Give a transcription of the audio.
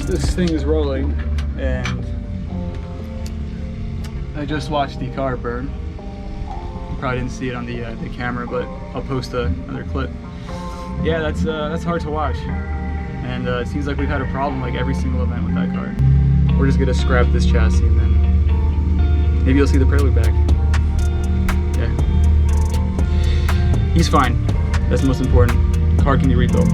this thing is rolling, and I just watched the car burn. You probably didn't see it on the camera, but I'll post another clip. Yeah, that's hard to watch, and it seems like we've had a problem like every single event with that car. We're just gonna scrap this chassis, and then maybe you'll see the Prelude back. Yeah, he's fine. That's the most important. Car can be rebuilt.